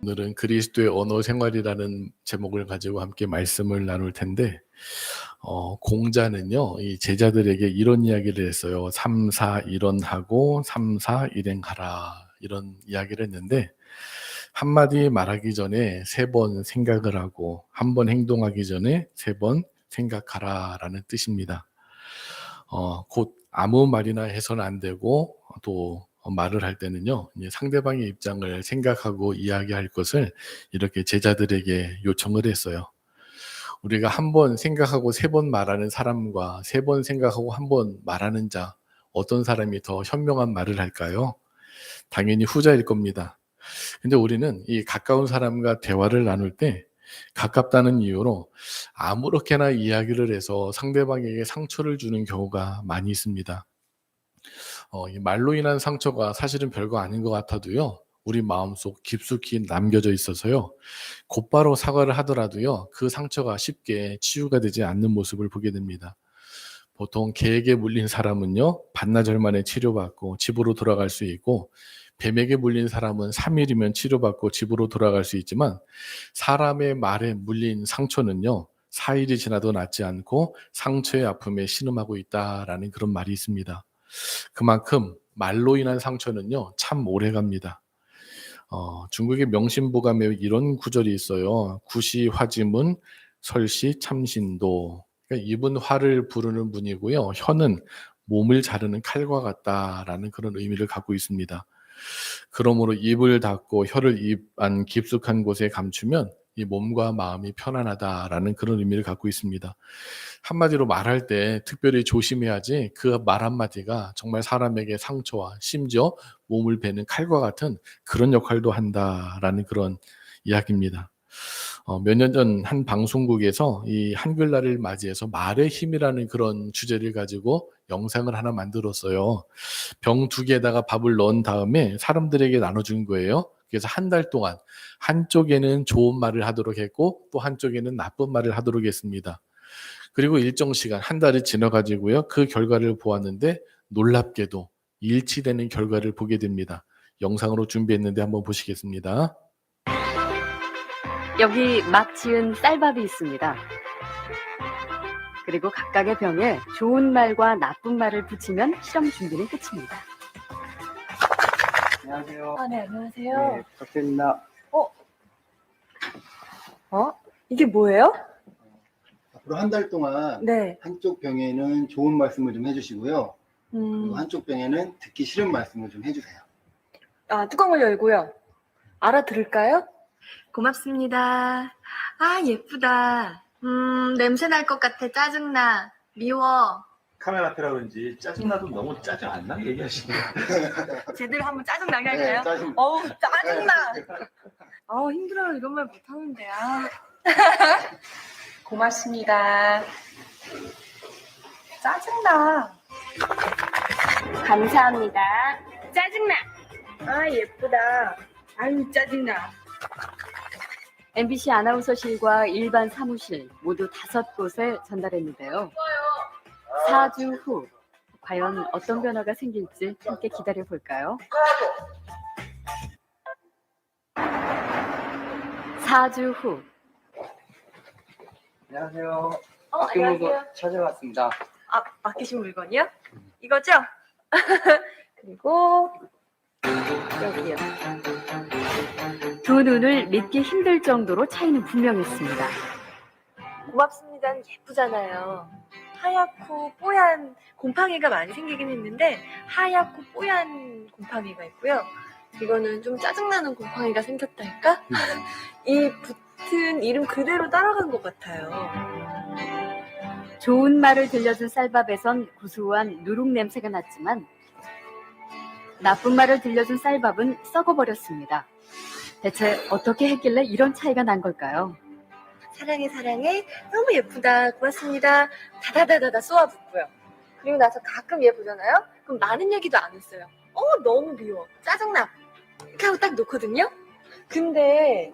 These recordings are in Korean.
오늘은 그리스도의 언어 생활이라는 제목을 가지고 함께 말씀을 나눌 텐데, 공자는요, 이 제자들에게 이런 이야기를 했어요. 3, 4 일언하고 3, 4 일행하라. 이런 이야기를 했는데, 한마디 말하기 전에 3번 생각을 하고, 한 번 행동하기 전에 3번 생각하라. 라는 뜻입니다. 곧 아무 말이나 해서는 안 되고, 또 말을 할 때는요, 이제 상대방의 입장을 생각하고 이야기할 것을 이렇게 제자들에게 요청을 했어요. 우리가 한 번 생각하고 3번 말하는 사람과 3번 생각하고 한 번 말하는 자, 어떤 사람이 더 현명한 말을 할까요? 당연히 후자일 겁니다. 근데 우리는 이 가까운 사람과 대화를 나눌 때 가깝다는 이유로 아무렇게나 이야기를 해서 상대방에게 상처를 주는 경우가 많이 있습니다. 이 말로 인한 상처가 사실은 별거 아닌 것 같아도요, 우리 마음속 깊숙이 남겨져 있어서요, 곧바로 사과를 하더라도요, 그 상처가 쉽게 치유가 되지 않는 모습을 보게 됩니다. 보통 개에게 물린 사람은요, 반나절 만에 치료받고 집으로 돌아갈 수 있고, 뱀에게 물린 사람은 3일이면 치료받고 집으로 돌아갈 수 있지만, 사람의 말에 물린 상처는요, 4일이 지나도 낫지 않고 상처의 아픔에 신음하고 있다라는 그런 말이 있습니다. 그만큼 말로 인한 상처는요, 참 오래 갑니다. 중국의 명심보감에 이런 구절이 있어요. 구시 화지문, 설시 참신도. 그러니까 입은 화를 부르는 분이고요, 혀는 몸을 자르는 칼과 같다라는 그런 의미를 갖고 있습니다. 그러므로 입을 닫고 혀를 입 안 깊숙한 곳에 감추면 이 몸과 마음이 편안하다라는 그런 의미를 갖고 있습니다. 한마디로 말할 때 특별히 조심해야지 그 말 한마디가 정말 사람에게 상처와 심지어 몸을 베는 칼과 같은 그런 역할도 한다라는 그런 이야기입니다. 몇 년 전 한 방송국에서 이 한글날을 맞이해서 말의 힘이라는 그런 주제를 가지고 영상을 하나 만들었어요. 병 2개에다가 밥을 넣은 다음에 사람들에게 나눠준 거예요. 그래서 한 달 동안 한쪽에는 좋은 말을 하도록 했고, 또 한쪽에는 나쁜 말을 하도록 했습니다. 그리고 일정 시간, 한 달이 지나가지고요, 그 결과를 보았는데 놀랍게도 일치되는 결과를 보게 됩니다. 영상으로 준비했는데 한번 보시겠습니다. 여기 막 지은 쌀밥이 있습니다. 그리고 각각의 병에 좋은 말과 나쁜 말을 붙이면 실험 준비는 끝입니다. 안녕하세요. 네, 안녕하세요. 네, 부탁드립니다. 이게 뭐예요? 앞으로 한 달 동안 네. 한쪽 병에는 좋은 말씀을 좀 해주시고요. 그리고 음, 한쪽 병에는 듣기 싫은 말씀을 좀 해주세요. 뚜껑을 열고요. 알아들을까요? 고맙습니다. 예쁘다. 냄새 날 것 같아. 짜증나. 미워. 카메라 앞이라 그런지 짜증나도 너무 짜증 안 나게 얘기하시네요. 제대로 한번 짜증나게 네, 할까요? 짜증. 어우, 짜증나. 힘들어요. 이런 말 못하는데. 고맙습니다. 짜증나. 감사합니다. 짜증나! 예쁘다. 아유, 짜증나. MBC 아나운서실과 일반 사무실 모두 5곳에 전달했는데요. 4주 후 과연 어떤 변화가 생길지 함께 기다려볼까요? 4주 후. 안녕하세요. 안녕하세요. 찾아왔습니다. 맡기신 물건이요? 이거죠? 그리고 여기요. 두 눈을 믿기 힘들 정도로 차이는 분명했습니다. 고맙습니다는 예쁘잖아요. 하얗고 뽀얀 곰팡이가 많이 생기긴 했는데 하얗고 뽀얀 곰팡이가 있고요. 이거는 좀 짜증나는 곰팡이가 생겼달까? 이 붙은 이름 그대로 따라간 것 같아요. 좋은 말을 들려준 쌀밥에선 구수한 누룩 냄새가 났지만 나쁜 말을 들려준 쌀밥은 썩어버렸습니다. 대체 어떻게 했길래 이런 차이가 난 걸까요? 사랑해 사랑해 너무 예쁘다 고맙습니다 다다다다다 쏘아붙고요. 그리고 나서 가끔 얘 보잖아요. 그럼 많은 얘기도 안 했어요. 너무 미워 짜증나 이렇게 하고 딱 놓거든요. 근데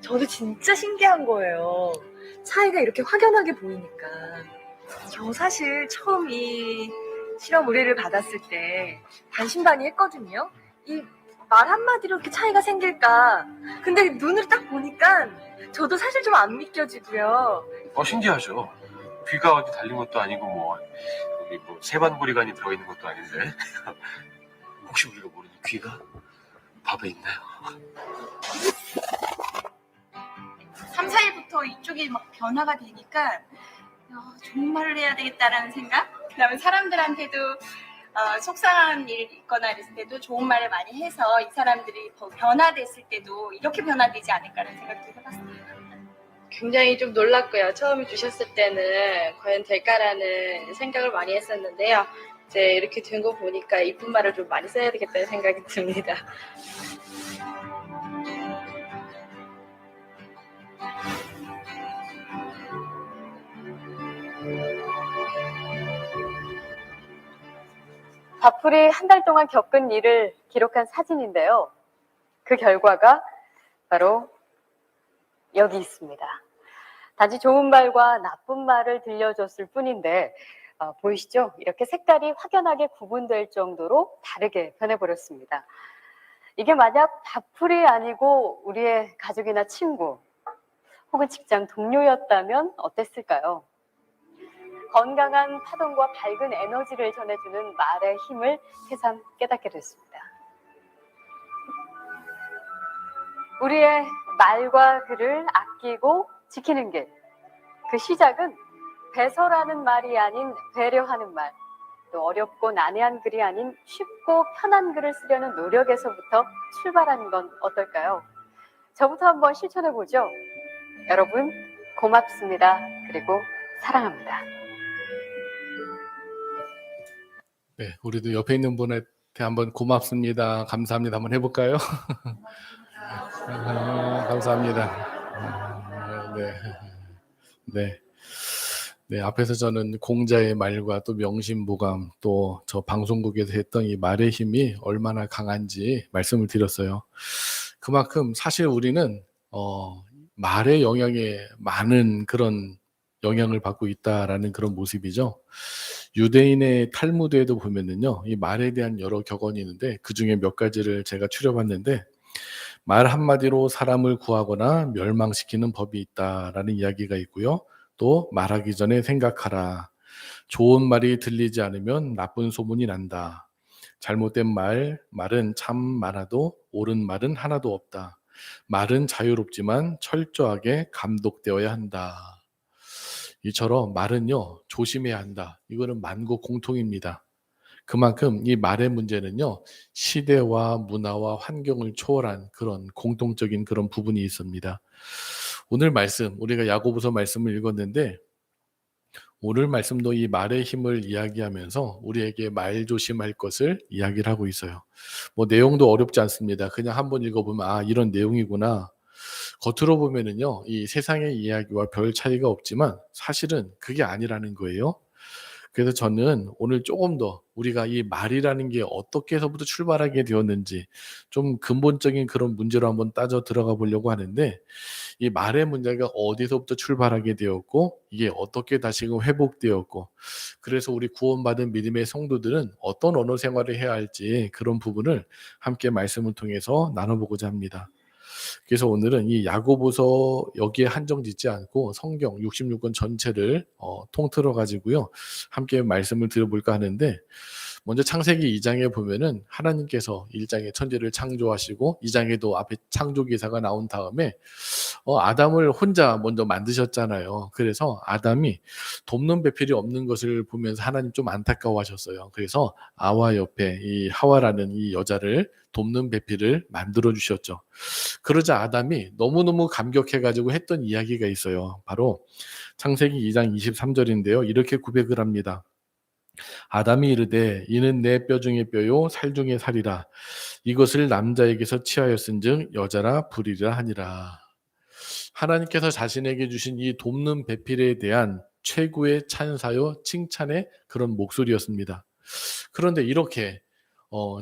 저도 진짜 신기한 거예요. 차이가 이렇게 확연하게 보이니까. 저 사실 처음 이 실험 의뢰를 받았을 때 반신반의했거든요. 이 말 한마디로 이렇게 차이가 생길까? 근데 눈으로 딱 보니까 저도 사실 좀 안 믿겨지고요. 신기하죠. 귀가 어디 달린 것도 아니고 여기 세반고리관이 들어있는 것도 아닌데 혹시 우리가 모르는 귀가 밥에 있나요? 3, 4일부터 이쪽이 막 변화가 되니까 좋은 말을 해야 되겠다라는 생각? 그다음에 사람들한테도 속상한 일 있거나 이랬을 때도 좋은 말을 많이 해서 이 사람들이 더 변화됐을 때도 이렇게 변화되지 않을까라는 생각도 해봤습니다. 굉장히 좀 놀랐고요. 처음에 주셨을 때는 과연 될까라는 생각을 많이 했었는데요. 이제 이렇게 된 거 보니까 이쁜 말을 좀 많이 써야 되겠다는 생각이 듭니다. 밥풀이 한 달 동안 겪은 일을 기록한 사진인데요. 그 결과가 바로 여기 있습니다. 단지 좋은 말과 나쁜 말을 들려줬을 뿐인데 보이시죠? 이렇게 색깔이 확연하게 구분될 정도로 다르게 변해버렸습니다. 이게 만약 밥풀이 아니고 우리의 가족이나 친구 혹은 직장 동료였다면 어땠을까요? 건강한 파동과 밝은 에너지를 전해주는 말의 힘을 새삼 깨닫게 됐습니다. 우리의 말과 글을 아끼고 지키는 길, 그 시작은 배설하는 말이 아닌 배려하는 말, 또 어렵고 난해한 글이 아닌 쉽고 편한 글을 쓰려는 노력에서부터 출발하는 건 어떨까요? 저부터 한번 실천해보죠. 여러분, 고맙습니다. 그리고 사랑합니다. 네, 우리도 옆에 있는 분한테 한번 고맙습니다, 감사합니다 한번 해볼까요? 감사합니다. 네, 앞에서 저는 공자의 말과 또 명심보감 또 저 방송국에서 했던 이 말의 힘이 얼마나 강한지 말씀을 드렸어요. 그만큼 사실 우리는 말의 영향에 많은 그런 영향을 받고 있다라는 그런 모습이죠. 유대인의 탈무드에도 보면은요, 이 말에 대한 여러 격언이 있는데 그 중에 몇 가지를 제가 추려봤는데, 말 한마디로 사람을 구하거나 멸망시키는 법이 있다라는 이야기가 있고요. 또 말하기 전에 생각하라. 좋은 말이 들리지 않으면 나쁜 소문이 난다. 잘못된 말은 참 많아도 옳은 말은 하나도 없다. 말은 자유롭지만 철저하게 감독되어야 한다. 이처럼 말은요, 조심해야 한다. 이거는 만국 공통입니다. 그만큼 이 말의 문제는요, 시대와 문화와 환경을 초월한 그런 공통적인 그런 부분이 있습니다. 오늘 말씀, 우리가 야고보서 말씀을 읽었는데, 오늘 말씀도 이 말의 힘을 이야기하면서 우리에게 말 조심할 것을 이야기를 하고 있어요. 내용도 어렵지 않습니다. 그냥 한번 읽어보면 이런 내용이구나. 겉으로 보면은요, 이 세상의 이야기와 별 차이가 없지만 사실은 그게 아니라는 거예요. 그래서 저는 오늘 조금 더 우리가 이 말이라는 게 어떻게 해서부터 출발하게 되었는지 좀 근본적인 그런 문제로 한번 따져 들어가 보려고 하는데, 이 말의 문제가 어디서부터 출발하게 되었고 이게 어떻게 다시금 회복되었고, 그래서 우리 구원받은 믿음의 성도들은 어떤 언어 생활을 해야 할지 그런 부분을 함께 말씀을 통해서 나눠보고자 합니다. 그래서 오늘은 이 야고보서 여기에 한정짓지 않고 성경 66권 전체를 통틀어 가지고요, 함께 말씀을 들어볼까 하는데, 먼저 창세기 2장에 보면은 하나님께서 1장에 천지를 창조하시고 2장에도 앞에 창조 기사가 나온 다음에 아담을 혼자 먼저 만드셨잖아요. 그래서 아담이 돕는 배필이 없는 것을 보면서 하나님 좀 안타까워하셨어요. 그래서 아와 옆에 이 하와라는 이 여자를 돕는 배필을 만들어 주셨죠. 그러자 아담이 너무너무 감격해가지고 했던 이야기가 있어요. 바로 창세기 2장 23절인데요. 이렇게 고백을 합니다. 아담이 이르되 이는 내 뼈 중에 뼈요 살 중에 살이라. 이것을 남자에게서 취하였은즉 여자라 부리라 하니라. 하나님께서 자신에게 주신 이 돕는 배필에 대한 최고의 찬사요 칭찬의 그런 목소리였습니다. 그런데 이렇게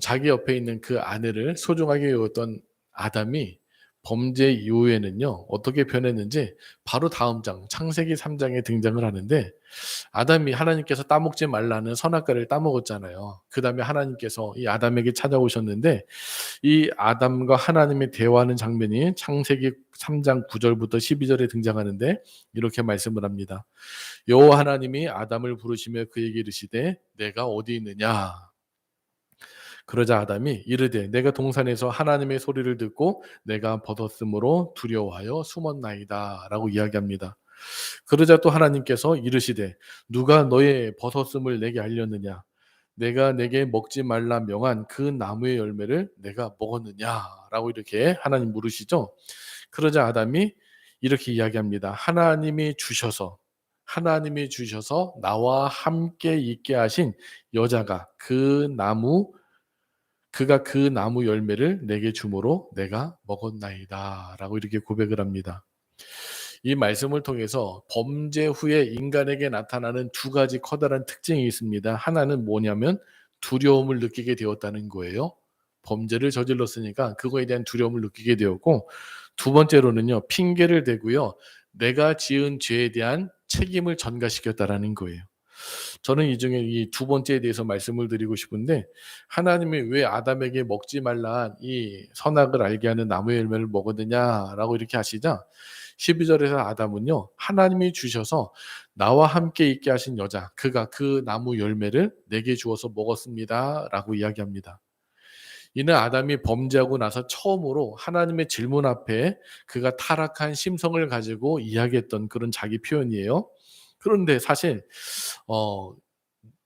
자기 옆에 있는 그 아내를 소중하게 여겼던 아담이 범죄 이후에는요, 어떻게 변했는지 바로 다음 장, 창세기 3장에 등장을 하는데, 아담이 하나님께서 따먹지 말라는 선악과를 따먹었잖아요. 그 다음에 하나님께서 이 아담에게 찾아오셨는데, 이 아담과 하나님의 대화하는 장면이 창세기 3장 9절부터 12절에 등장하는데, 이렇게 말씀을 합니다. 여호와 하나님이 아담을 부르시며 그에게 이르시되 내가 어디 있느냐. 그러자 아담이 이르되 내가 동산에서 하나님의 소리를 듣고 내가 벗었으므로 두려워하여 숨었나이다 라고 이야기합니다. 그러자 또 하나님께서 이르시되 누가 너의 벗었음을 내게 알렸느냐. 내가 내게 먹지 말라 명한 그 나무의 열매를 내가 먹었느냐 라고 이렇게 하나님 물으시죠. 그러자 아담이 이렇게 이야기합니다. 하나님이 주셔서 나와 함께 있게 하신 여자가 그가 그 나무 열매를 내게 주므로 내가 먹었나이다 라고 이렇게 고백을 합니다. 이 말씀을 통해서 범죄 후에 인간에게 나타나는 두 가지 커다란 특징이 있습니다. 하나는 뭐냐면 두려움을 느끼게 되었다는 거예요. 범죄를 저질렀으니까 그거에 대한 두려움을 느끼게 되었고, 두 번째로는요, 핑계를 대고요, 내가 지은 죄에 대한 책임을 전가시켰다라는 거예요. 저는 이 중에 이 두 번째에 대해서 말씀을 드리고 싶은데, 하나님이 왜 아담에게 먹지 말라 이 선악을 알게 하는 나무의 열매를 먹었느냐라고 이렇게 하시자 12절에서 아담은요, 하나님이 주셔서 나와 함께 있게 하신 여자, 그가 그 나무 열매를 내게 주어서 먹었습니다 라고 이야기합니다. 이는 아담이 범죄하고 나서 처음으로 하나님의 질문 앞에 그가 타락한 심성을 가지고 이야기했던 그런 자기 표현이에요. 그런데 사실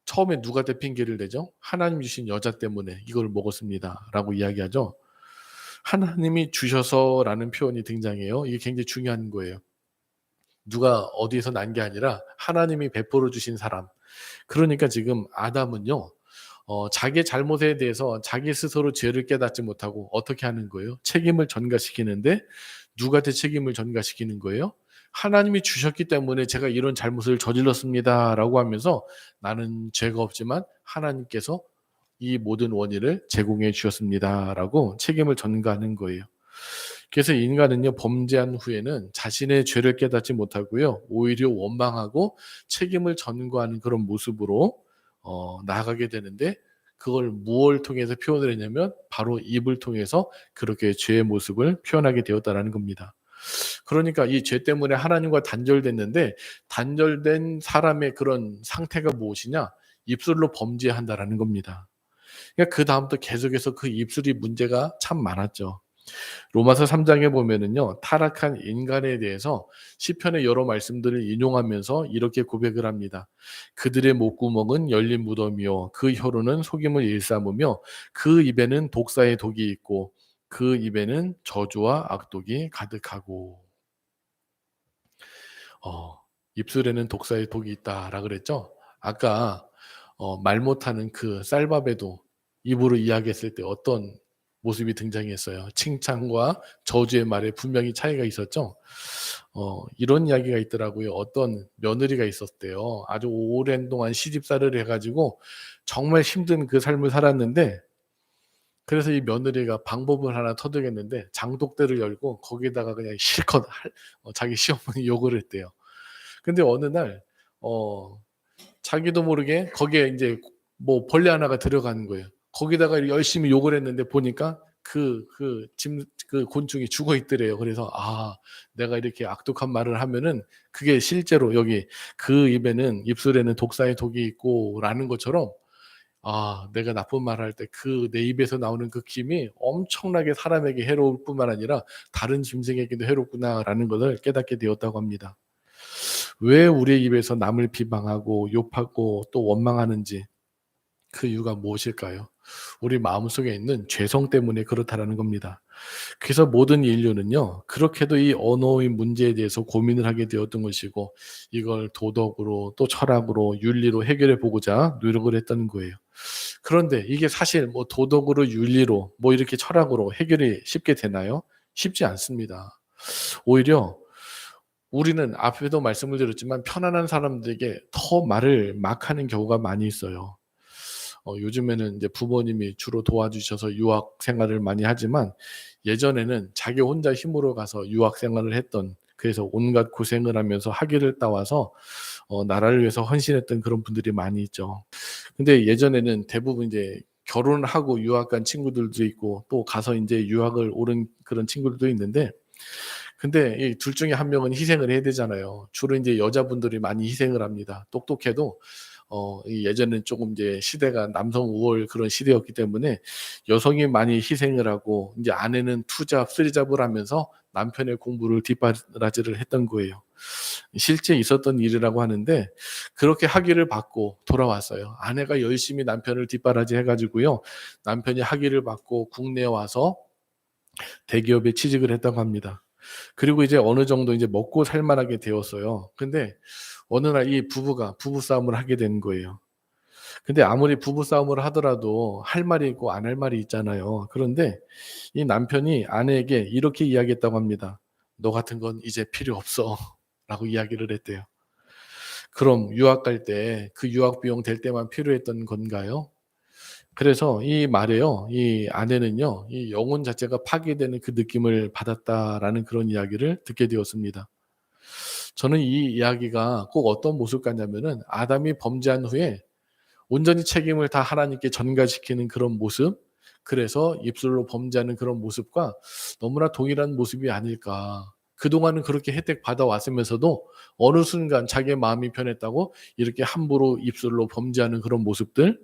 처음에 누가 핑계를 대죠? 하나님 주신 여자 때문에 이걸 먹었습니다 라고 이야기하죠. 하나님이 주셔서라는 표현이 등장해요. 이게 굉장히 중요한 거예요. 누가 어디서 난 게 아니라 하나님이 베풀어 주신 사람. 그러니까 지금 아담은요, 자기의 잘못에 대해서 자기 스스로 죄를 깨닫지 못하고 어떻게 하는 거예요? 책임을 전가시키는데 누구한테 책임을 전가시키는 거예요? 하나님이 주셨기 때문에 제가 이런 잘못을 저질렀습니다 라고 하면서 나는 죄가 없지만 하나님께서 이 모든 원인을 제공해 주셨습니다 라고 책임을 전가하는 거예요. 그래서 인간은요, 범죄한 후에는 자신의 죄를 깨닫지 못하고요, 오히려 원망하고 책임을 전가하는 그런 모습으로 나아가게 되는데, 그걸 무엇을 통해서 표현을 했냐면 바로 입을 통해서 그렇게 죄의 모습을 표현하게 되었다는 겁니다. 그러니까 이 죄 때문에 하나님과 단절됐는데, 단절된 사람의 그런 상태가 무엇이냐? 입술로 범죄한다라는 겁니다. 그러니까 그 다음부터 계속해서 그 입술이 문제가 참 많았죠. 로마서 3장에 보면은요, 타락한 인간에 대해서 시편의 여러 말씀들을 인용하면서 이렇게 고백을 합니다. 그들의 목구멍은 열린 무덤이요 그 혀로는 속임을 일삼으며 그 입에는 독사의 독이 있고 그 입에는 저주와 악독이 가득하고. 입술에는 독사의 독이 있다라 그랬죠. 아까 말 못하는 그 쌀밥에도 입으로 이야기했을 때 어떤 모습이 등장했어요. 칭찬과 저주의 말에 분명히 차이가 있었죠. 이런 이야기가 있더라고요. 어떤 며느리가 있었대요. 아주 오랜 동안 시집살이를 해가지고 정말 힘든 그 삶을 살았는데, 그래서 이 며느리가 방법을 하나 터득했는데 장독대를 열고 거기다가 그냥 실컷 자기 시어머니 욕을 했대요. 근데 어느 날 자기도 모르게 거기에 이제 뭐 벌레 하나가 들어가는 거예요. 거기다가 열심히 욕을 했는데 보니까 그 곤충이 죽어 있더래요. 그래서 내가 이렇게 악독한 말을 하면은 그게 실제로 여기 그 입술에는 독사의 독이 있고라는 것처럼 내가 나쁜 말을 할 때 그 내 입에서 나오는 그 김이 엄청나게 사람에게 해로울 뿐만 아니라 다른 짐승에게도 해롭구나라는 것을 깨닫게 되었다고 합니다. 왜 우리의 입에서 남을 비방하고 욕하고 또 원망하는지, 그 이유가 무엇일까요? 우리 마음속에 있는 죄성 때문에 그렇다라는 겁니다. 그래서 모든 인류는요, 그렇게도 이 언어의 문제에 대해서 고민을 하게 되었던 것이고, 이걸 도덕으로 또 철학으로 윤리로 해결해 보고자 노력을 했다는 거예요. 그런데 이게 사실 뭐 도덕으로 윤리로 뭐 이렇게 철학으로 해결이 쉽게 되나요? 쉽지 않습니다. 오히려 우리는 앞에도 말씀을 드렸지만 편안한 사람들에게 더 말을 막 하는 경우가 많이 있어요. 요즘에는 이제 부모님이 주로 도와주셔서 유학 생활을 많이 하지만 예전에는 자기 혼자 힘으로 가서 유학 생활을 했던, 그래서 온갖 고생을 하면서 학위를 따와서 나라를 위해서 헌신했던 그런 분들이 많이 있죠. 근데 예전에는 대부분 이제 결혼을 하고 유학 간 친구들도 있고 또 가서 이제 유학을 오른 그런 친구들도 있는데, 근데 이 둘 중에 한 명은 희생을 해야 되잖아요. 주로 이제 여자분들이 많이 희생을 합니다. 똑똑해도 이 예전엔 조금 이제 시대가 남성 우월 그런 시대였기 때문에 여성이 많이 희생을 하고 이제 아내는 투잡, 쓰리잡을 하면서 남편의 공부를 뒷바라지를 했던 거예요. 실제 있었던 일이라고 하는데 그렇게 학위를 받고 돌아왔어요. 아내가 열심히 남편을 뒷바라지 해가지고요. 남편이 학위를 받고 국내에 와서 대기업에 취직을 했다고 합니다. 그리고 이제 어느 정도 이제 먹고 살만하게 되었어요. 근데 어느 날 이 부부가 부부싸움을 하게 된 거예요. 근데 아무리 부부싸움을 하더라도 할 말이 있고 안 할 말이 있잖아요. 그런데 이 남편이 아내에게 이렇게 이야기했다고 합니다. 너 같은 건 이제 필요 없어. 라고 이야기를 했대요. 그럼 유학 갈 때 그 유학 비용 될 때만 필요했던 건가요? 그래서 이 말에요, 이 아내는요, 이 영혼 자체가 파괴되는 그 느낌을 받았다라는 그런 이야기를 듣게 되었습니다. 저는 이 이야기가 꼭 어떤 모습 같냐면은 아담이 범죄한 후에 온전히 책임을 다 하나님께 전가시키는 그런 모습, 그래서 입술로 범죄하는 그런 모습과 너무나 동일한 모습이 아닐까. 그동안은 그렇게 혜택 받아왔으면서도 어느 순간 자기의 마음이 변했다고 이렇게 함부로 입술로 범죄하는 그런 모습들,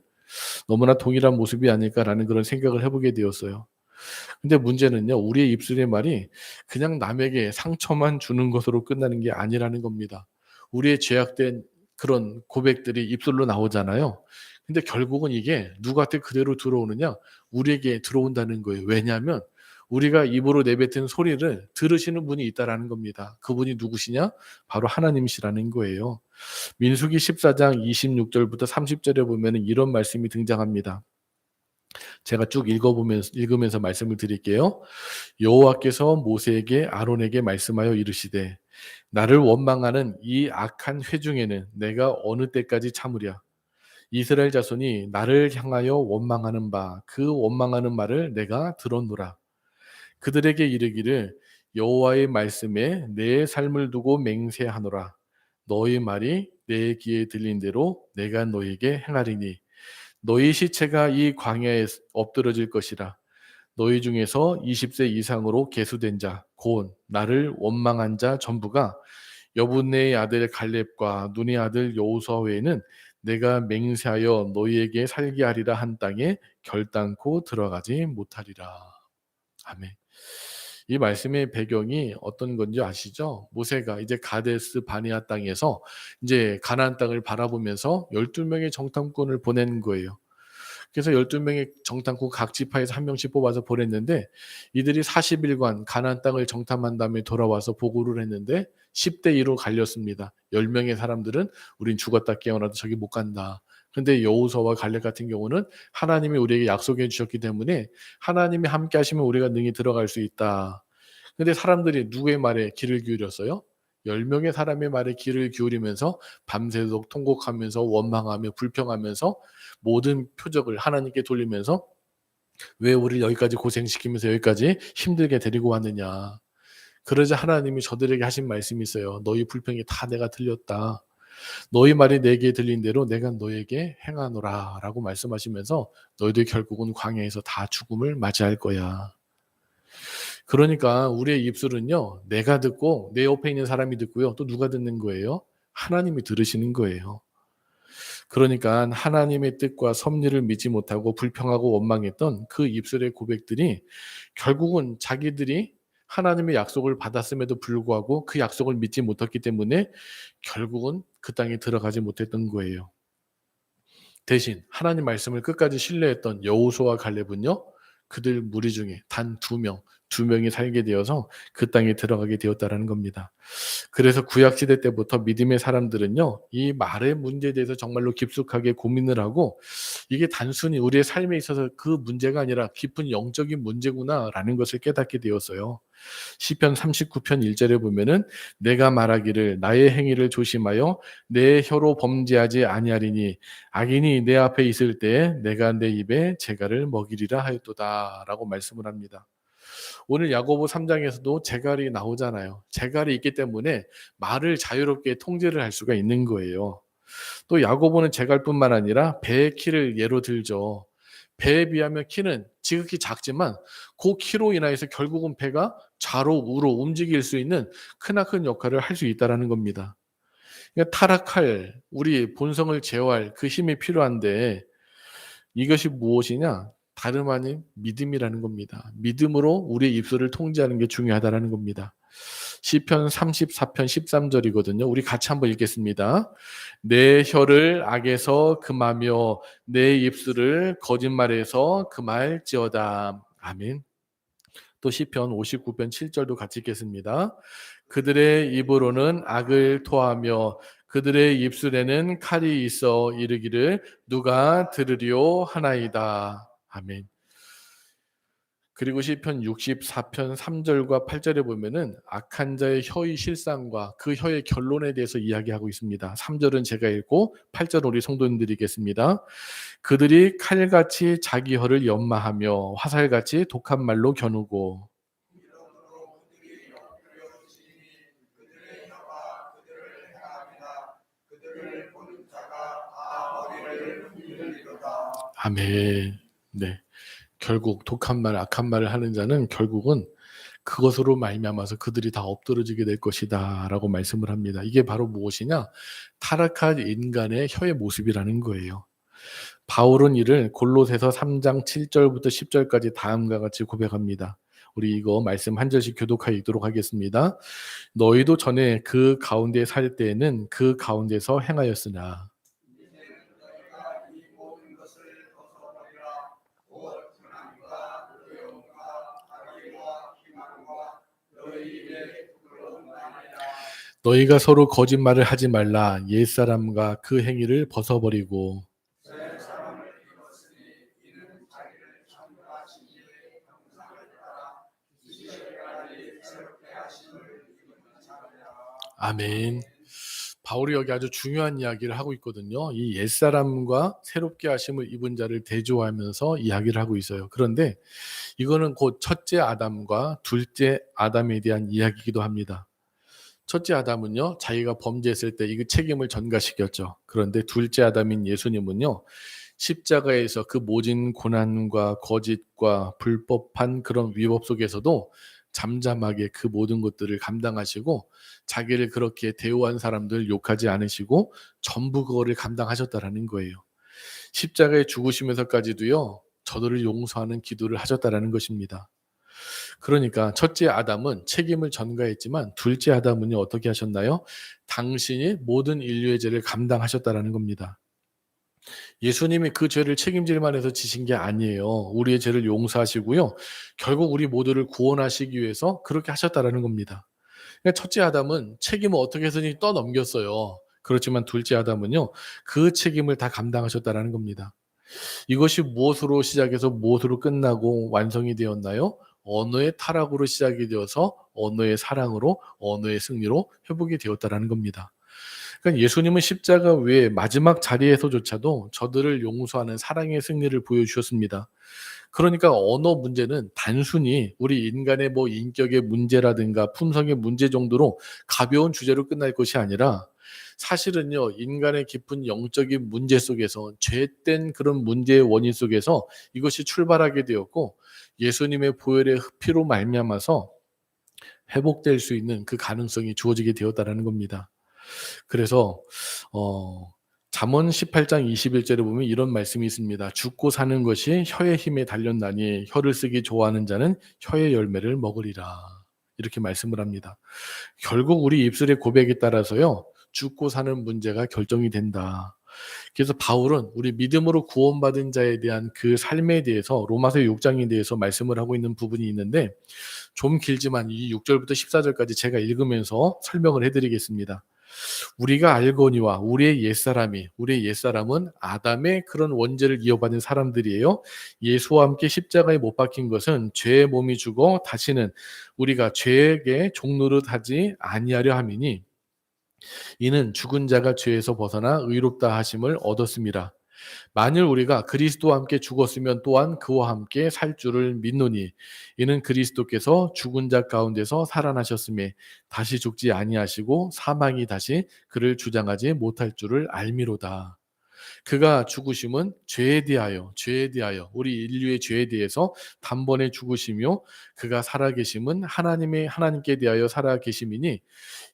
너무나 동일한 모습이 아닐까라는 그런 생각을 해보게 되었어요. 근데 문제는요, 우리의 입술의 말이 그냥 남에게 상처만 주는 것으로 끝나는 게 아니라는 겁니다. 우리의 죄악된 그런 고백들이 입술로 나오잖아요. 근데 결국은 이게 누구한테 그대로 들어오느냐? 우리에게 들어온다는 거예요. 왜냐하면 우리가 입으로 내뱉은 소리를 들으시는 분이 있다라는 겁니다. 그분이 누구시냐? 바로 하나님이시라는 거예요. 민수기 14장 26절부터 30절에 보면 이런 말씀이 등장합니다. 제가 쭉 읽으면서 말씀을 드릴게요. 여호와께서 모세에게 아론에게 말씀하여 이르시되 나를 원망하는 이 악한 회중에는 내가 어느 때까지 참으랴. 이스라엘 자손이 나를 향하여 원망하는 바 그 원망하는 말을 내가 들었노라. 그들에게 이르기를 여호와의 말씀에 내 삶을 두고 맹세하노라. 너희 말이 내 귀에 들린 대로 내가 너희에게 행하리니 너희 시체가 이 광야에 엎드러질 것이라. 너희 중에서 20세 이상으로 계수된 자, 곧 나를 원망한 자 전부가 여분네의 아들 갈렙과 눈의 아들 여호수아 외에는 내가 맹세하여 너희에게 살게 하리라 한 땅에 결단코 들어가지 못하리라. 아멘. 이 말씀의 배경이 어떤 건지 아시죠? 모세가 이제 가데스 바네아 땅에서 이제 가나안 땅을 바라보면서 12명의 정탐꾼을 보낸 거예요. 그래서 12명의 정탐꾼 각 지파에서 한 명씩 뽑아서 보냈는데 이들이 40일간 가나안 땅을 정탐한 다음에 돌아와서 보고를 했는데 10대 2로 갈렸습니다. 10명의 사람들은 우린 죽었다 깨어나도 저기 못 간다. 근데 여호수아와 갈렙 같은 경우는 하나님이 우리에게 약속해 주셨기 때문에 하나님이 함께 하시면 우리가 능히 들어갈 수 있다. 근데 사람들이 누구의 말에 귀를 기울였어요? 10명의 사람의 말에 귀를 기울이면서 밤새도록 통곡하면서 원망하며 불평하면서 모든 표적을 하나님께 돌리면서 왜 우리를 여기까지 고생시키면서 여기까지 힘들게 데리고 왔느냐. 그러자 하나님이 저들에게 하신 말씀이 있어요. 너희 불평이 다 내가 들렸다. 너희 말이 내게 들린 대로 내가 너에게 행하노라 라고 말씀하시면서 너희들 결국은 광야에서 다 죽음을 맞이할 거야. 그러니까 우리의 입술은요, 내가 듣고 내 옆에 있는 사람이 듣고요, 또 누가 듣는 거예요? 하나님이 들으시는 거예요. 그러니까 하나님의 뜻과 섭리를 믿지 못하고 불평하고 원망했던 그 입술의 고백들이 결국은 자기들이 하나님의 약속을 받았음에도 불구하고 그 약속을 믿지 못했기 때문에 결국은 그 땅에 들어가지 못했던 거예요. 대신 하나님 말씀을 끝까지 신뢰했던 여호수아와 갈렙은요, 그들 무리 중에 단 2명, 두 명이 살게 되어서 그 땅에 들어가게 되었다라는 겁니다. 그래서 구약시대 때부터 믿음의 사람들은요, 이 말의 문제에 대해서 정말로 깊숙하게 고민을 하고, 이게 단순히 우리의 삶에 있어서 그 문제가 아니라 깊은 영적인 문제구나라는 것을 깨닫게 되었어요. 시편 39편 1절에 보면은 내가 말하기를 나의 행위를 조심하여 내 혀로 범죄하지 아니하리니 악인이 내 앞에 있을 때에 내가 내 입에 재갈을 먹이리라 하였도다 라고 말씀을 합니다. 오늘 야고보 3장에서도 재갈이 나오잖아요. 재갈이 있기 때문에 말을 자유롭게 통제를 할 수가 있는 거예요. 또 야고보는 재갈뿐만 아니라 배의 키를 예로 들죠. 배에 비하면 키는 지극히 작지만 그 키로 인하여서 결국은 배가 좌로 우로 움직일 수 있는 크나큰 역할을 할 수 있다는 겁니다. 그러니까 타락할 우리 본성을 제어할 그 힘이 필요한데 이것이 무엇이냐? 다름 아닌 믿음이라는 겁니다. 믿음으로 우리의 입술을 통제하는 게 중요하다는 겁니다. 시편 34편 13절이거든요. 우리 같이 한번 읽겠습니다. 내 혀를 악에서 금하며 내 입술을 거짓말에서 금할지어다. 아멘. 또 시편 59편 7절도 같이 읽겠습니다. 그들의 입으로는 악을 토하며 그들의 입술에는 칼이 있어 이르기를 누가 들으리오 하나이다. 아멘. 그리고 시편 64편 3절과 8절에 보면은 악한 자의 혀의 실상과 그 혀의 결론에 대해서 이야기하고 있습니다. 3절은 제가 읽고 8절 우리 성도님들이 읽겠습니다. 그들이 칼같이 자기 혀를 연마하며 화살같이 독한 말로 겨누고 아멘. 네. 결국 독한 말, 악한 말을 하는 자는 결국은 그것으로 말미암아서 그들이 다 엎드러지게 될 것이다 라고 말씀을 합니다. 이게 바로 무엇이냐? 타락한 인간의 혀의 모습이라는 거예요. 바울은 이를 골로새서 3장 7절부터 10절까지 다음과 같이 고백합니다. 우리 이거 말씀 한 절씩 교독하여 읽도록 하겠습니다. 너희도 전에 그 가운데 살 때에는 그 가운데서 행하였으나 너희가 서로 거짓말을 하지 말라. 옛사람과 그 행위를 벗어버리고 아멘. 바울이 여기 아주 중요한 이야기를 하고 있거든요. 이 옛사람과 새롭게 하심을 입은 자를 대조하면서 이야기를 하고 있어요. 그런데 이거는 곧 첫째 아담과 둘째 아담에 대한 이야기이기도 합니다. 첫째 아담은요, 자기가 범죄했을 때 이 책임을 전가시켰죠. 그런데 둘째 아담인 예수님은요, 십자가에서 그 모진 고난과 거짓과 불법한 그런 위법 속에서도 잠잠하게 그 모든 것들을 감당하시고 자기를 그렇게 대우한 사람들 욕하지 않으시고 전부 그거를 감당하셨다라는 거예요. 십자가에 죽으시면서까지도요, 저들을 용서하는 기도를 하셨다라는 것입니다. 그러니까 첫째 아담은 책임을 전가했지만 둘째 아담은요 어떻게 하셨나요? 당신이 모든 인류의 죄를 감당하셨다라는 겁니다. 예수님이 그 죄를 책임질 만해서 지신 게 아니에요. 우리의 죄를 용서하시고요. 결국 우리 모두를 구원하시기 위해서 그렇게 하셨다라는 겁니다. 그러니까 첫째 아담은 책임을 어떻게 해서든지 떠넘겼어요. 그렇지만 둘째 아담은요. 그 책임을 다 감당하셨다라는 겁니다. 이것이 무엇으로 시작해서 무엇으로 끝나고 완성이 되었나요? 언어의 타락으로 시작이 되어서 언어의 사랑으로 언어의 승리로 회복이 되었다라는 겁니다. 그러니까 예수님은 십자가 외에 마지막 자리에서조차도 저들을 용서하는 사랑의 승리를 보여주셨습니다. 그러니까 언어 문제는 단순히 우리 인간의 뭐 인격의 문제라든가 품성의 문제 정도로 가벼운 주제로 끝날 것이 아니라 사실은요, 인간의 깊은 영적인 문제 속에서 죄된 그런 문제의 원인 속에서 이것이 출발하게 되었고 예수님의 보혈의 피로 말미암아서 회복될 수 있는 그 가능성이 주어지게 되었다는 겁니다. 그래서 잠언 18장 21절에 보면 이런 말씀이 있습니다. 죽고 사는 것이 혀의 힘에 달렸나니 혀를 쓰기 좋아하는 자는 혀의 열매를 먹으리라. 이렇게 말씀을 합니다. 결국 우리 입술의 고백에 따라서요. 죽고 사는 문제가 결정이 된다. 그래서 바울은 우리 믿음으로 구원받은 자에 대한 그 삶에 대해서 로마서 6장에 대해서 말씀을 하고 있는 부분이 있는데 좀 길지만 이 6절부터 14절까지 제가 읽으면서 설명을 해드리겠습니다. 우리가 알거니와 우리의 옛사람은 아담의 그런 원죄를 이어받은 사람들이에요. 예수와 함께 십자가에 못 박힌 것은 죄의 몸이 죽어 다시는 우리가 죄에게 종노릇하지 아니하려 함이니 이는 죽은 자가 죄에서 벗어나 의롭다 하심을 얻었습니다. 만일 우리가 그리스도와 함께 죽었으면 또한 그와 함께 살 줄을 믿노니 이는 그리스도께서 죽은 자 가운데서 살아나셨음에 다시 죽지 아니하시고 사망이 다시 그를 주장하지 못할 줄을 알미로다. 그가 죽으심은 죄에 대하여 우리 인류의 죄에 대해서 단번에 죽으시며 그가 살아계심은 하나님께 대하여 살아계심이니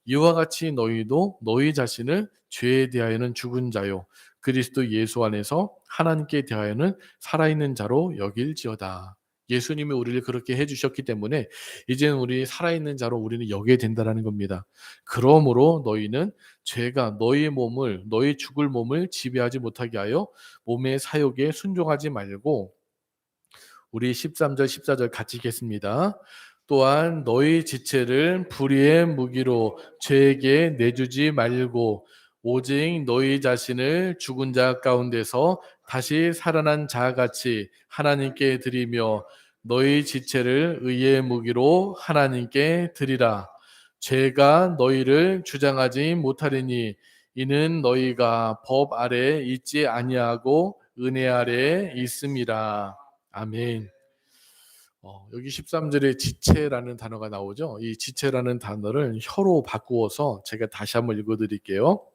이와 같이 너희도 너희 자신을 죄에 대하여는 죽은 자요 그리스도 예수 안에서 하나님께 대하여는 살아있는 자로 여길지어다. 예수님이 우리를 그렇게 해주셨기 때문에 이제는 우리 살아있는 자로 우리는 여기게 된다는 겁니다. 그러므로 너희는 죄가 너희 죽을 몸을 지배하지 못하게 하여 몸의 사욕에 순종하지 말고 우리 13절 14절 같이 읽겠습니다. 또한 너희 지체를 불의의 무기로 죄에게 내주지 말고 오직 너희 자신을 죽은 자 가운데서 다시 살아난 자같이 하나님께 드리며 너희 지체를 의의 무기로 하나님께 드리라. 죄가 너희를 주장하지 못하리니 이는 너희가 법 아래에 있지 아니하고 은혜 아래에 있음이라. 아멘. 여기 13절에 지체라는 단어가 나오죠. 이 지체라는 단어를 혀로 바꾸어서 제가 다시 한번 읽어드릴게요.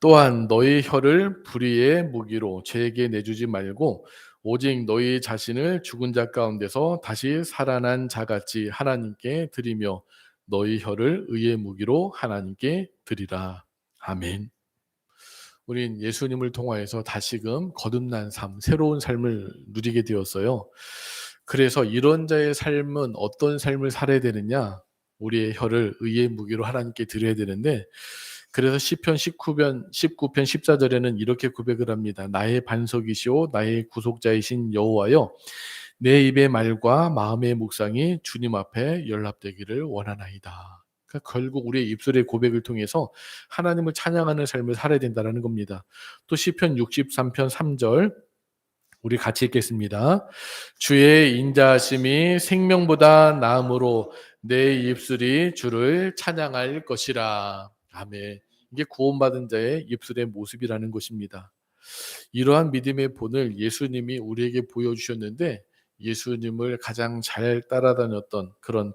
또한 너희 혀를 불의의 무기로 죄에게 내주지 말고 오직 너희 자신을 죽은 자 가운데서 다시 살아난 자같이 하나님께 드리며 너희 혀를 의의 무기로 하나님께 드리라. 아멘. 우린 예수님을 통하여서 다시금 거듭난 삶, 새로운 삶을 누리게 되었어요. 그래서 이런 자의 삶은 어떤 삶을 살아야 되느냐? 우리의 혀를 의의 무기로 하나님께 드려야 되는데 그래서 시편 19편 14절에는 이렇게 고백을 합니다. 나의 반석이시오 나의 구속자이신 여호와여 내 입의 말과 마음의 묵상이 주님 앞에 연락되기를 원하나이다. 그러니까 결국 우리의 입술의 고백을 통해서 하나님을 찬양하는 삶을 살아야 된다는 겁니다. 또 시편 63편 3절 우리 같이 읽겠습니다. 주의 인자하심이 생명보다 나음으로 내 입술이 주를 찬양할 것이라. 아멘. 이게 구원받은 자의 입술의 모습이라는 것입니다. 이러한 믿음의 본을 예수님이 우리에게 보여주셨는데 예수님을 가장 잘 따라다녔던 그런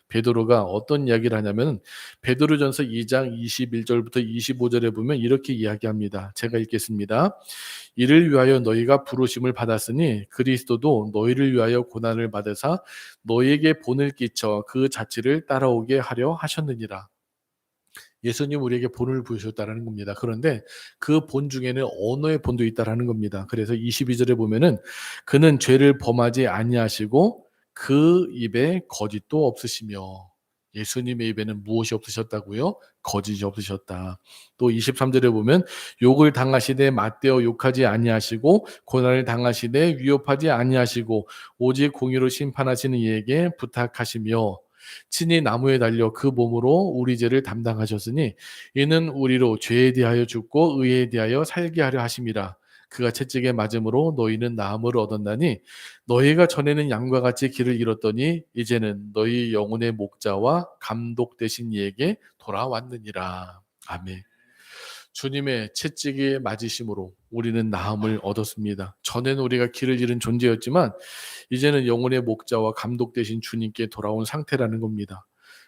베드로가 어떤 이야기를 하냐면 베드로전서 2장 21절부터 25절에 보면 이렇게 이야기합니다. 제가 읽겠습니다. 이를 위하여 너희가 부르심을 받았으니 그리스도도 너희를 위하여 고난을 받으사 너희에게 본을 끼쳐 그 자취를 따라오게 하려 하셨느니라. 예수님 우리에게 본을 보여주셨다는 겁니다. 그런데 그 본 중에는 언어의 본도 있다는 겁니다. 그래서 22절에 보면은 그는 죄를 범하지 아니하시고 그 입에 거짓도 없으시며 예수님의 입에는 무엇이 없으셨다고요? 거짓이 없으셨다. 또 23절에 보면 욕을 당하시되 맞대어 욕하지 아니하시고 고난을 당하시되 위협하지 아니하시고 오직 공의로 심판하시는 이에게 부탁하시며 친히 나무에 달려 그 몸으로 우리 죄를 담당하셨으니 이는 우리로 죄에 대하여 죽고 의에 대하여 살게 하려 하심이라. 그가 채찍에 맞음으로 너희는 나음을 얻었나니 너희가 전에는 양과 같이 길을 잃었더니 이제는 너희 영혼의 목자와 감독 되신 이에게 돌아왔느니라. 아멘. 주님의 채찍에 맞으심으로 우리는 나음을 얻었습니다. 전에는 우리가 길을 잃은 존재였지만 이제는 영혼의 목자와 감독 되신 주님께 돌아온 상태라는 겁니다.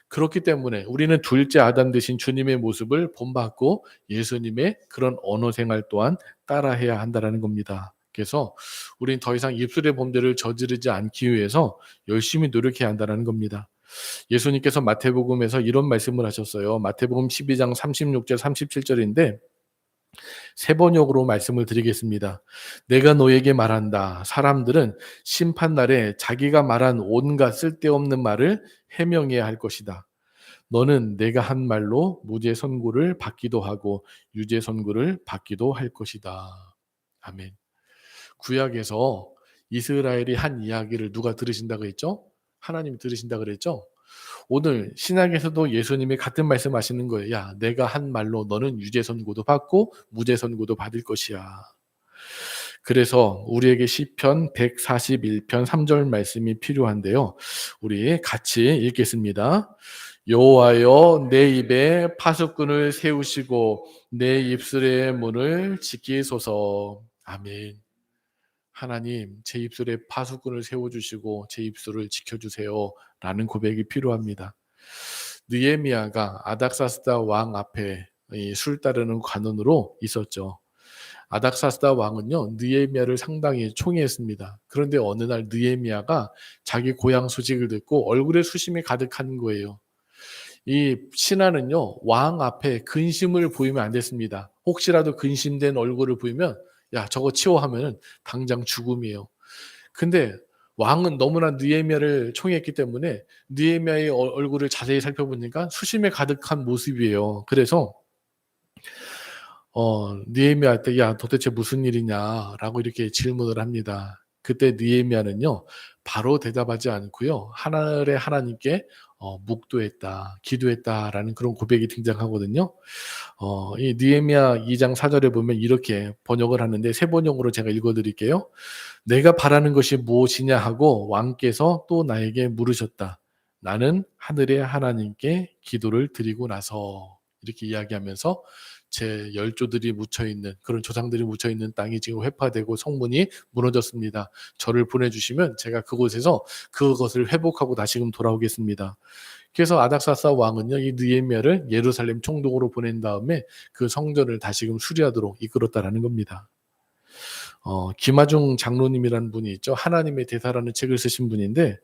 그렇기 때문에 우리는 둘째 아담 되신 주님의 모습을 본받고 예수님의 그런 언어 생활 또한 따라해야 한다는 겁니다. 그래서 우리는 더 이상 입술의 범죄를 저지르지 않기 위해서 열심히 노력해야 한다는 겁니다. 예수님께서 마태복음에서 이런 말씀을 하셨어요. 마태복음 12장 36절 37절인데 세 번역으로 말씀을 드리겠습니다. 내가 너에게 말한다. 사람들은 심판날에 자기가 말한 온갖 쓸데없는 말을 해명해야 할 것이다. 너는 내가 한 말로 무죄 선고를 받기도 하고 유죄 선고를 받기도 할 것이다. 아멘. 구약에서 이스라엘이 한 이야기를 누가 들으신다고 했죠? 하나님이 들으신다고 그랬죠? 오늘 신약에서도 예수님이 같은 말씀 하시는 거예요. 야, 내가 한 말로 너는 유죄 선고도 받고 무죄 선고도 받을 것이야. 그래서 우리에게 시편 141편 3절 말씀이 필요한데요. 우리 같이 읽겠습니다. 여호와여 내 입에 파수꾼을 세우시고 내 입술의 문을 지키소서. 아멘. 하나님, 제 입술에 파수꾼을 세워주시고 제 입술을 지켜주세요 라는 고백이 필요합니다. 느헤미야가 아닥사스다 왕 앞에 술 따르는 관원으로 있었죠. 아닥사스다 왕은요, 느헤미야를 상당히 총애했습니다. 그런데 어느 날 느헤미야가 자기 고향 소식을 듣고 얼굴에 수심이 가득한 거예요. 이 신하는요, 왕 앞에 근심을 보이면 안 됐습니다. 혹시라도 근심된 얼굴을 보이면 야, 저거 치워하면 당장 죽음이에요. 근데 왕은 너무나 느헤미야를 총애했기 때문에 느헤미야의 얼굴을 자세히 살펴보니까 수심에 가득한 모습이에요. 그래서 느헤미야한테 야, 도대체 무슨 일이냐라고 이렇게 질문을 합니다. 그때 느헤미야는요, 바로 대답하지 않고요, 하늘의 하나님께 묵도했다, 기도했다라는 그런 고백이 등장하거든요. 이 느헤미야 2장 4절에 보면 이렇게 번역을 하는데 새 번역으로 제가 읽어드릴게요. 내가 바라는 것이 무엇이냐 하고 왕께서 또 나에게 물으셨다. 나는 하늘의 하나님께 기도를 드리고 나서 이렇게 이야기하면서 제 열조들이 묻혀있는 그런 조상들이 묻혀있는 땅이 지금 회파되고 성문이 무너졌습니다. 저를 보내주시면 제가 그곳에서 그것을 회복하고 다시금 돌아오겠습니다. 그래서 아닥사스다 왕은요, 이 느헤미야를 예루살렘 총독으로 보낸 다음에 그 성전을 다시금 수리하도록 이끌었다라는 겁니다. 김하중 장로님이라는 분이 있죠. 하나님의 대사라는 책을 쓰신 분인데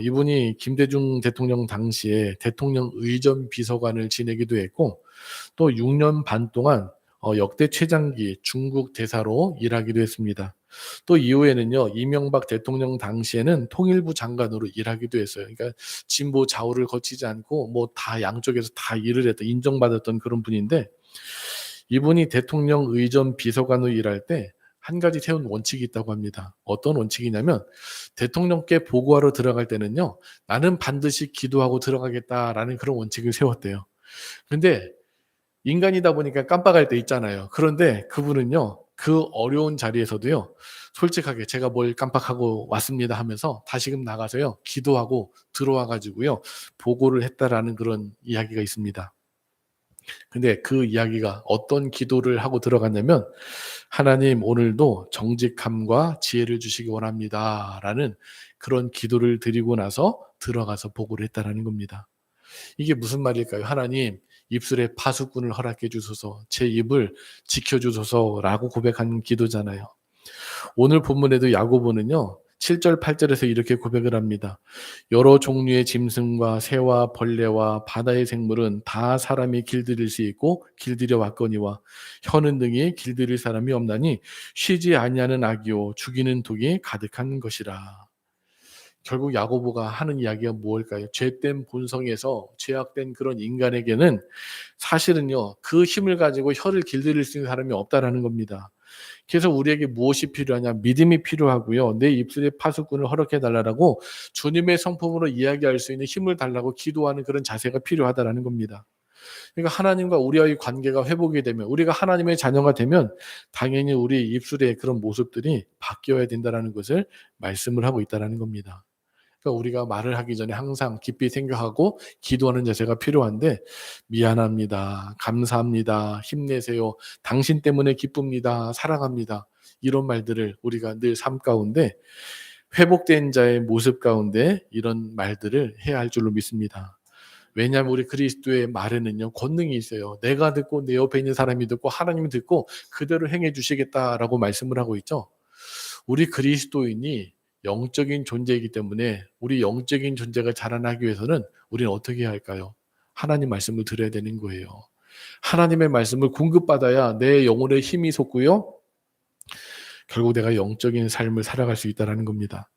이분이 김대중 대통령 당시에 대통령 의전 비서관을 지내기도 했고 또 6년 반 동안 역대 최장기 중국 대사로 일하기도 했습니다. 또 이후에는요, 이명박 대통령 당시에는 통일부 장관으로 일하기도 했어요. 그러니까 진보 좌우를 거치지 않고 뭐 다 양쪽에서 다 일을 했던, 인정받았던 그런 분인데, 이분이 대통령 의전 비서관으로 일할 때 한 가지 세운 원칙이 있다고 합니다. 어떤 원칙이냐면 대통령께 보고하러 들어갈 때는요, 나는 반드시 기도하고 들어가겠다라는 그런 원칙을 세웠대요. 근데 인간이다 보니까 깜빡할 때 있잖아요. 그런데 그분은요, 그 어려운 자리에서도요, 솔직하게 제가 뭘 깜빡하고 왔습니다 하면서 다시금 나가서요, 기도하고 들어와가지고요, 보고를 했다라는 그런 이야기가 있습니다. 근데 그 이야기가 어떤 기도를 하고 들어갔냐면, 하나님 오늘도 정직함과 지혜를 주시기 원합니다 라는 그런 기도를 드리고 나서 들어가서 보고를 했다라는 겁니다. 이게 무슨 말일까요? 하나님, 입술에 파수꾼을 허락해 주소서, 제 입을 지켜주소서라고 고백한 기도잖아요. 오늘 본문에도 야고보는요, 7절 8절에서 이렇게 고백을 합니다. 여러 종류의 짐승과 새와 벌레와 바다의 생물은 다 사람이 길들일 수 있고 길들여 왔거니와 혀는 등이 길들일 사람이 없나니 쉬지 아니하는 악이요 죽이는 독이 가득한 것이라. 결국 야고보가 하는 이야기가 무엇일까요? 죄된 본성에서 죄악된 그런 인간에게는 사실은요, 그 힘을 가지고 혀를 길들일 수 있는 사람이 없다라는 겁니다. 그래서 우리에게 무엇이 필요하냐? 믿음이 필요하고요. 내 입술에 파수꾼을 허락해 달라고 주님의 성품으로 이야기할 수 있는 힘을 달라고 기도하는 그런 자세가 필요하다라는 겁니다. 그러니까 하나님과 우리와의 관계가 회복이 되면, 우리가 하나님의 자녀가 되면 당연히 우리 입술의 그런 모습들이 바뀌어야 된다는 것을 말씀을 하고 있다는 겁니다. 그러니까 우리가 말을 하기 전에 항상 깊이 생각하고 기도하는 자세가 필요한데, 미안합니다, 감사합니다, 힘내세요, 당신 때문에 기쁩니다, 사랑합니다, 이런 말들을 우리가 늘 삶 가운데, 회복된 자의 모습 가운데 이런 말들을 해야 할 줄로 믿습니다. 왜냐하면 우리 그리스도의 말에는요, 권능이 있어요. 내가 듣고 내 옆에 있는 사람이 듣고 하나님이 듣고 그대로 행해 주시겠다라고 말씀을 하고 있죠. 우리 그리스도인이 영적인 존재이기 때문에 우리 영적인 존재가 자라나기 위해서는 우리는 어떻게 해야 할까요? 하나님 말씀을 들어야 되는 거예요. 하나님의 말씀을 공급받아야 내 영혼에 힘이 솟고요, 결국 내가 영적인 삶을 살아갈 수 있다는 겁니다.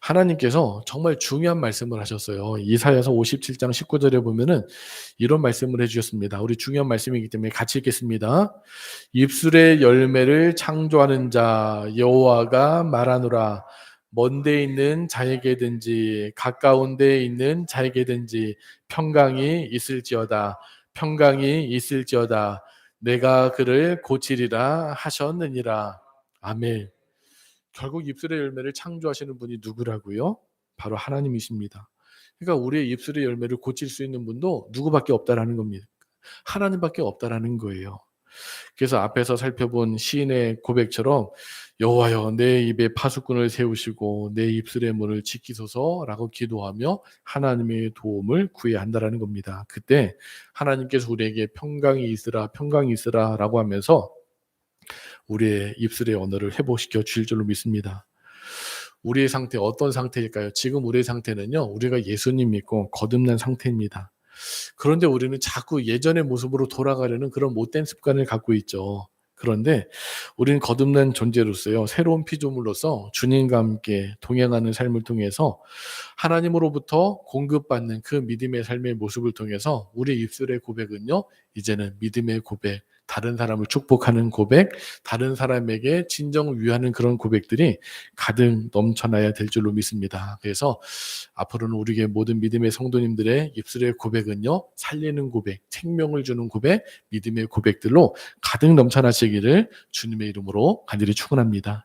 하나님께서 정말 중요한 말씀을 하셨어요. 이사야서 57장 19절에 보면은 이런 말씀을 해주셨습니다. 우리 중요한 말씀이기 때문에 같이 읽겠습니다. 입술의 열매를 창조하는 자 여호와가 말하노라. 먼데 있는 자에게든지 가까운 데 있는 자에게든지 평강이 있을지어다. 평강이 있을지어다. 내가 그를 고치리라 하셨느니라. 아멘. 결국 입술의 열매를 창조하시는 분이 누구라고요? 바로 하나님이십니다. 그러니까 우리의 입술의 열매를 고칠 수 있는 분도 누구밖에 없다라는 겁니다. 하나님밖에 없다라는 거예요. 그래서 앞에서 살펴본 시인의 고백처럼 여호와여 내 입에 파수꾼을 세우시고 내 입술의 문을 지키소서라고 기도하며 하나님의 도움을 구해야 한다라는 겁니다. 그때 하나님께서 우리에게 평강이 있으라 라고 하면서 우리의 입술의 언어를 회복시켜 주실 줄로 믿습니다. 우리의 상태 어떤 상태일까요? 지금 우리의 상태는요, 우리가 예수님 믿고 거듭난 상태입니다. 그런데 우리는 자꾸 예전의 모습으로 돌아가려는 그런 못된 습관을 갖고 있죠. 그런데 우리는 거듭난 존재로서요, 새로운 피조물로서 주님과 함께 동행하는 삶을 통해서 하나님으로부터 공급받는 그 믿음의 삶의 모습을 통해서 우리 입술의 고백은요, 이제는 믿음의 고백, 다른 사람을 축복하는 고백, 다른 사람에게 진정을 위하는 그런 고백들이 가득 넘쳐나야 될 줄로 믿습니다. 그래서 앞으로는 우리에게 모든 믿음의 성도님들의 입술의 고백은요, 살리는 고백, 생명을 주는 고백, 믿음의 고백들로 가득 넘쳐나시기를 주님의 이름으로 간절히 축원합니다.